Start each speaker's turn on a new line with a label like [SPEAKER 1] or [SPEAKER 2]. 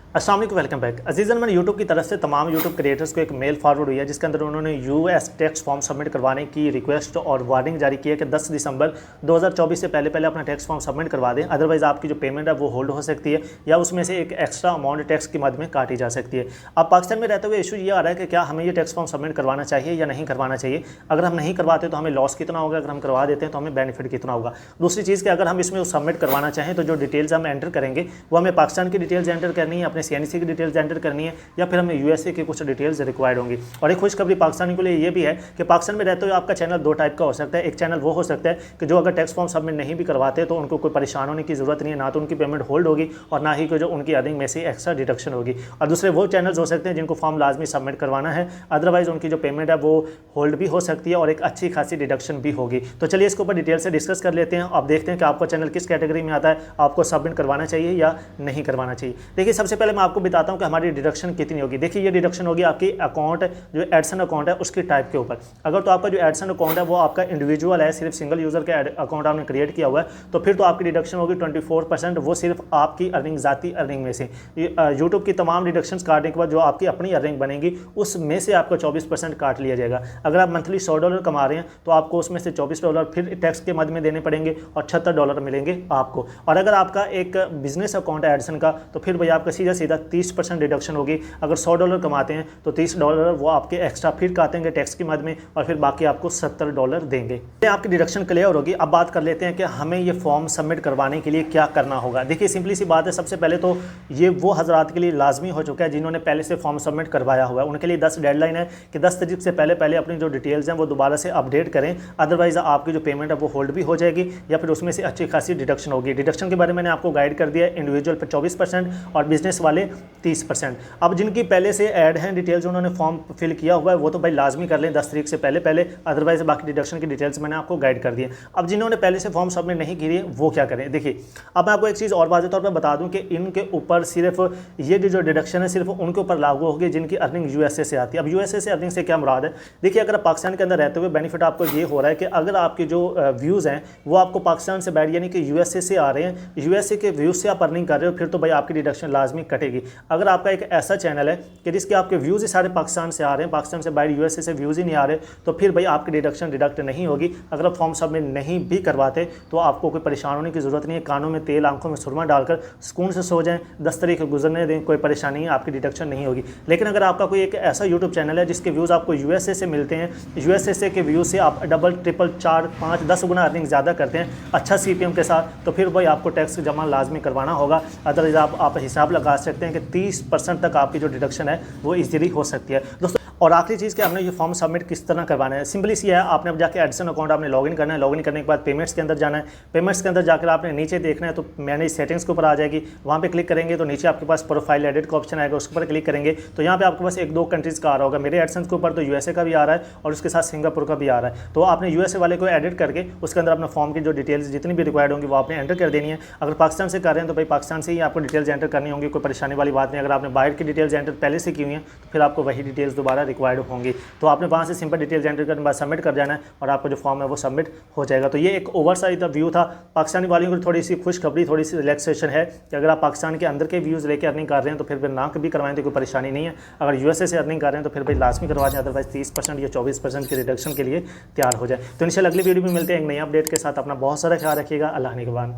[SPEAKER 1] अस्सलाम वालेकुम, welcome back. Azizan, मैंने यूट्यूब की तरफ से तमाम यूट्यूब क्रिएटर्स को एक मेल फॉरवर्ड हुई है जिसके अंदर उन्होंने यूएस टैक्स फॉर्म सबमिट करवाने की रिक्वेस्ट और वार्निंग जारी की है कि 10 दिसंबर 2024 से पहले पहले अपना टैक्स फॉर्म सबमिट करवा दें, अदरवाइज़ आपकी जो पेमेंट है वो होल्ड हो सकती है या उसमें से एक एक्स्ट्रा अमाउंट टैक्स की मद में काटी जा सकती है। अब पाकिस्तान में रहते हुए इशू ये आ रहा है कि क्या हमें ये टैक्स फॉर्म सबमिट करवाना चाहिए या नहीं करवाना चाहिए। अगर हम नहीं करवाते तो हमें लॉस कितना होगा, अगर हम करवा देते हैं तो हमें बेनिफिट कितना होगा। दूसरी चीज़ कि अगर हम इसमें सबमिट करवाना चाहें तो जो डिटेल्स हम एंटर करेंगे वो हमें पाकिस्तान की डिटेल्स एंटर करनी है, अपने सीएनसी की डिटेल्स एंटर करनी है, या फिर हमें यूएसए की कुछ डिटेल्स रिक्वायर्ड होंगी। और एक खुशखबरी पाकिस्तानी के लिए ये भी है कि पाकिस्तान में रहते हुए आपका चैनल दो टाइप का हो सकता है। एक चैनल वो हो सकता है कि जो अगर टैक्स फॉर्म सबमिट नहीं भी करवाते तो उनको कोई परेशान होने की ज़रूरत नहीं है, ना तो उनकी पेमेंट होल्ड होगी और ना ही जो उनकी अर्निंग में से एक्स्ट्रा डिडक्शन होगी। और दूसरे वो चैनल्स हो सकते हैं जिनको फॉर्म लाजमी सबमिट करवाना है, अदरवाइज़ उनकी जो पेमेंट है वो होल्ड भी हो सकती है और एक अच्छी खासी डिडक्शन भी होगी। तो चलिए इसके ऊपर डिटेल से डिस्कस कर लेते हैं। आप देखते हैं कि आपका चैनल किस कैटेगरी में आता है, आपको सबमिट करवाना चाहिए या नहीं करवाना चाहिए। देखिए, सबसे पहले मैं आपको बताता हूँ कि हमारी डिडक्शन कितनी होगी। देखिए, ये डिडक्शन होगी आपकी अकाउंट जो एडसन अकाउंट है उसकी टाइप के ऊपर। अगर तो आपका जो एडसन अकाउंट है वो आपका इंडिविजुअल है, सिर्फ सिंगल यूज़र का अकाउंट आपने क्रिएट किया हुआ है, तो फिर तो आपकी डिडक्शन होगी 24%। वो सिर्फ आपकी अर्निंग, ज़ाती अर्निंग में से। यूट्यूब की तमाम डिडक्शंस काटने के बाद जो आपकी अपनी अर्निंग बनेगी उसमें से आपका 24% काट लिया जाएगा। अगर आप मंथली $100 कमा रहे हैं तो आपको उसमें से $24 फिर टैक्स के मद में देने पड़ेंगे और $76 मिलेंगे आपको। और अगर आपका एक बिजनेस अकाउंट है एडसन का तो फिर भाई आपका सीधा सीधा 30% डिडक्शन होगी। अगर $100 कमाते हैं तो $30 वो आपके एक्स्ट्रा फिर काटेंगे टैक्स की मद में और फिर बाकी आपको $70 देंगे। आपकी डिडक्शन क्लियर होगी। अब बात कर लेते हैं कि हमें ये फॉर्म सबमिट करवाने के लिए क्या करना होगा। देखिए, सिंपली सी बात है। सबसे पहले तो ये वो हजरात के लिए लाजमी हो चुका है जिन्होंने पहले से फॉर्म सबमिट करवाया हुआ है। उनके लिए 10 डेडलाइन है कि 10 तारीख से पहले पहले अपनी जो डिटेल्स हैं वो दोबारा से अपडेट करें, अदरवाइज आपकी जो पेमेंट है वो होल्ड भी हो जाएगी या फिर उसमें से अच्छी खासी डिडक्शन होगी। डिडक्शन के बारे में मैंने आपको गाइड कर दिया है। इंडिविजुअल पर 24% और बिजनेस वाले 30%। अब जिनकी पहले से ऐड हैं डिटेल्स, उन्होंने फॉर्म फिल किया हुआ है, वो तो भाई लाजमी कर लें 10 तारीख से पहले पहले, अदरवाइज बाकी डिडक्शन की डिटेल्स मैंने आपको गाइड कर दिए। अब जिन्होंने पहले से फॉर्म सबमिट नहीं किए वो क्या करें। देखिए, अब मैं आपको एक चीज़ और वाज़ेह तौर पर बता दूं कि इनके ऊपर सिर्फ ये जो डिडक्शन है सिर्फ उनके ऊपर लागू होगी जिनकी अर्निंग यूएसए से आती है। अब यूएसए से अर्निंग से क्या मुराद है। देखिए, अगर पाकिस्तान के अंदर रहते हुए बेनिफिट आपको ये हो रहा है कि अगर आपके जो व्यूज़ हैं वो आपको पाकिस्तान से बैठ यानी कि यूएसए से आ रहे हैं, यूएसए के व्यूज़ से आप अर्निंग कर रहे हो, फिर तो भाई आपकी डिडक्शन लाजमी कटेगी। अगर आपका एक ऐसा चैनल है कि जिसके आपके व्यूज़ ही सारे पाकिस्तान से आ रहे हैं, पाकिस्तान से बाहर यूएसए से व्यूज़ ही नहीं आ रहे, तो फिर भाई आपकी डिडक्शन डिडक्ट नहीं होगी। अगर आप फॉर्म सबमिट नहीं भी करवाते तो आपको कोई परेशान होने की ज़रूरत नहीं है। कानों में तेल, आंखों में सुरमा डालकर सुकून से सो जाएं, 10 तारीख गुजरने दें, कोई परेशानी है, आपकी डिडक्शन नहीं होगी। लेकिन अगर आपका कोई एक ऐसा यूट्यूब चैनल है जिसके व्यूज़ आपको यूएसए से मिलते हैं, यूएसए से के व्यूज़ से आप डबल, ट्रिपल, 4, 5, 10 गुना अर्निंग ज़्यादा करते हैं अच्छा सीपीएम के साथ, तो फिर भाई आपको टैक्स जमा लाजमी करवाना होगा। अदरवाइज आप हिसाब लगा सकते हैं कि 30% तक आपकी जो डिडक्शन है वो ईजिली हो सकती है दोस्तों। और आखिरी चीज़ कि हमने ये फॉर्म सबमिट किस तरह करवाना है। सिंपली सी है, आपने अब जाके एडसन अकाउंट आपने लॉगिन करना है। लॉगिन करने के बाद पेमेंट्स के अंदर जाना है। पेमेंट्स के अंदर जाकर आपने नीचे देखना है तो मैनेज सेटिंग्स के ऊपर आ जाएगी, वहाँ पे क्लिक करेंगे तो नीचे आपके पास प्रोफाइल एडिट का ऑप्शन आएगा, उसके ऊपर क्लिक करेंगे तो यहाँ पे आपके पास 1-2 कंट्रीज़ का आ रहा होगा। मेरे एडसन के ऊपर तो यूएसए का भी आ रहा है और उसके साथ सिंगापुर का भी आ रहा है। तो आपने यूएसए वाले को एडिट करके उसके अंदर अपना फॉर्म की जो डिटेल्स जितनी भी रिक्वायर्ड होंगी वो आपने एंटर कर देनी है। अगर पाकिस्तान से कर रहे हैं तो भाई पाकिस्तान से ही आपको डिटेल्स एंटर करनी होंगी, कोई परेशानी वाली बात नहीं। अगर आपने बाहर की डिटेल्स एंटर पहले से की हुई हैं तो फिर आपको वही डिटेल्स दोबारा रिक्वायर्ड होंगी। तो आपने वहाँ से सिंपल डिटेल्स एंटर करने के बाद सबमिट कर जाना है और आपका जो फॉर्म है वो सबमिट हो जाएगा। तो ये एक ओवरसाइज व्यू था। पाकिस्तानी वालों को थोड़ी सी खुशखबरी, थोड़ी सी रिलैक्सेशन है कि अगर आप पाकिस्तान के अंदर के व्यूज़ लेकर अर्निंग कर रहे हैं तो फिर ना कभी करवाएं तो कोई परेशानी नहीं है। अगर यूएसए से अर्निंग कर रहे हैं तो फिर भाई लाजमी करवा दें, अदरवाइज 30% या 24% की रिडक्शन के लिए तैयार हो जाए। तो इंशाल्लाह अगली वीडियो में मिलते हैं एक नई अपडेट के साथ। अपना बहुत सारा ख्याल रखिएगा। अल्लाह निगहबान।